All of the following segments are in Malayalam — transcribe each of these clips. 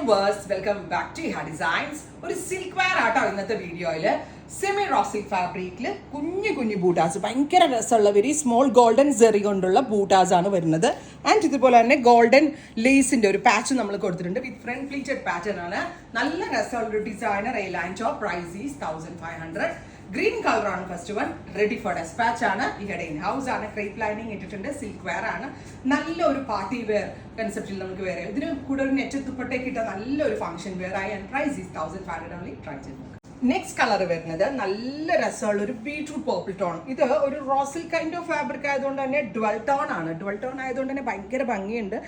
Viewers, welcome back to Iha designs. ഒരു സിൽക്ക് വെയർ ആട്ടോ ഇന്നത്തെ വീഡിയോയില്. സെമി റോ സിൽക്ക് ഫാബ്രിക്കിൽ കുഞ്ഞു കുഞ്ഞു ബൂട്ടാസ്, ഭയങ്കര രസമുള്ള വെരി സ്മോൾ ഗോൾഡൻ സെറി കൊണ്ടുള്ള ബൂട്ടാസ് ആണ് വരുന്നത്. ആൻഡ് ഇതുപോലെ തന്നെ ഗോൾഡൻ ലേസിന്റെ ഒരു പാച്ച് നമ്മൾ കൊടുത്തിട്ടുണ്ട്. വിത്ത് ഫ്രണ്ട് പ്ലീറ്റഡ് പാറ്റേൺ ആണ്. നല്ല രസമുള്ള ഒരു designer A line top. Price is 1500. Green colour ആണ് first one. Ready for dispatch ആണ്. ഇവിടെ ഇൻ ഹൗസ് ആണ്. ക്രേപ്പ് ലൈനിങ് ഇട്ടിട്ടുണ്ട്. സിൽക്ക് വെയർ ആണ്. നല്ലൊരു പാർട്ടി വെയർ കൺസെപ്റ്റിൽ നമുക്ക് വേറെ ഇതിന് കൂടെ ഒരു നെറ്റ് ദുപ്പട്ടയ്ക്ക് ഇട്ട നല്ലൊരു ഫംഗ്ഷൻ വെയർ ആയി. And price is 1500 only. Try ചെയ്ത് നോക്കാം. നെക്സ്റ്റ് കളർ വരുന്നത് നല്ല രസമുള്ള ഒരു ബീട്രൂട്ട് പേർപ്പിൾ ടോൺ. ഇത് ഒരു റോസിൽ കൈൻഡ് ഓഫ് ഫാബ്രിക് ആയതുകൊണ്ട് തന്നെ ഡ്വൽ ടോൺ ആണ്. ഡ്വൽ ടോൺ ആയതുകൊണ്ട് തന്നെ ഭയങ്കര ഭംഗിയുണ്ട്.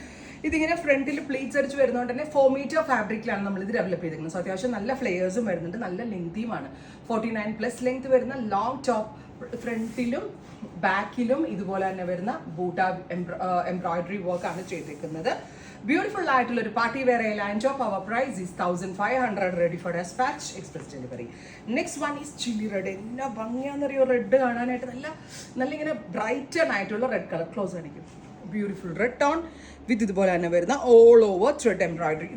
ഇതിങ്ങനെ ഫ്രണ്ടിൽ പ്ലീറ്റ്സ് അടിച്ച് വരുന്നതുകൊണ്ട് തന്നെ 4 മീറ്റർ ഫാബ്രിക്കിലാണ് നമ്മൾ ഇത് ഡെവലപ്പ് ചെയ്തിരിക്കുന്നത്. സോ അത്യാവശ്യം നല്ല ഫ്ലെയേഴ്സും വരുന്നുണ്ട്. നല്ല ലെങ്തിയുമാണ്. 49+ ലെങ്ത് വരുന്ന ലോങ് ടോപ്പ്. ഫ്രണ്ടിലും ബാക്കിലും ഇതുപോലെ തന്നെ വരുന്ന ബൂട്ട എംബ്രോയിഡറി വർക്ക് ആണ് ചെയ്തിരിക്കുന്നത്. ബ്യൂട്ടിഫുൾ ആയിട്ടുള്ള ഒരു party wear line top. Our price is 1500. Ready for despatch, express delivery. Next one is chilli red. എന്നാ ഭംഗിയാണെന്നറിയോ റെഡ് കാണാനായിട്ട്. നല്ല ഇങ്ങനെ ബ്രൈറ്റൺ ആയിട്ടുള്ള റെഡ് കളർ. ക്ലോസ് കാണിക്കും. ബ്യൂട്ടിഫുൾ റെഡ് ടോൺ വിത്ത് ഇതുപോലെ തന്നെ വരുന്ന ഓൾ ഓവർ ത്രെഡ് എംബ്രോയിഡറി.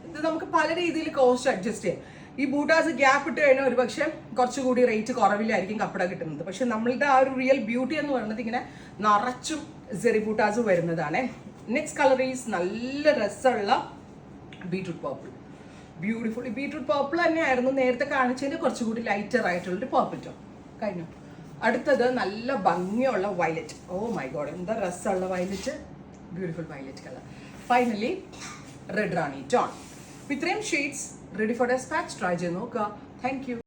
ഇത് നമുക്ക് പല രീതിയിൽ കോസ്റ്റ് അഡ്ജസ്റ്റ് ചെയ്യാം. ഈ ബൂട്ടാസ് ഗ്യാപ്പ് ഇട്ട് കഴിഞ്ഞാൽ ഒരു പക്ഷേ കുറച്ചുകൂടി റേറ്റ് കുറവിലായിരിക്കും കപ്പട കിട്ടുന്നത്. പക്ഷെ നമ്മളുടെ ആ ഒരു റിയൽ ബ്യൂട്ടി എന്ന് പറയുന്നത് ഇങ്ങനെ നിറച്ചും സെറി ബൂട്ടാസ് വരുന്നതാണ്. നെക്സ്റ്റ് കളർ ഈസ് നല്ല രസമുള്ള ബീട്രൂട്ട് പർപ്പിൾ. ബ്യൂട്ടിഫുൾ. ഈ ബീട്രൂട്ട് പർപ്പിൾ തന്നെയായിരുന്നു നേരത്തെ കാണിച്ചതിന് കുറച്ചുകൂടി ലൈറ്റർ ആയിട്ടുള്ളൊരു പർപ്പിൾ ടോൺ. കഴിഞ്ഞു. അടുത്തത് നല്ല ഭംഗിയുള്ള വയലറ്റ്. ഓ മൈ ഗോഡ്, എന്താ രസമുള്ള violet. Beautiful violet colour. Finally red rani tone. ഇത്രയും shades ready for dispatch. Try ചെയ്ത് നോക്കുക. Thank U.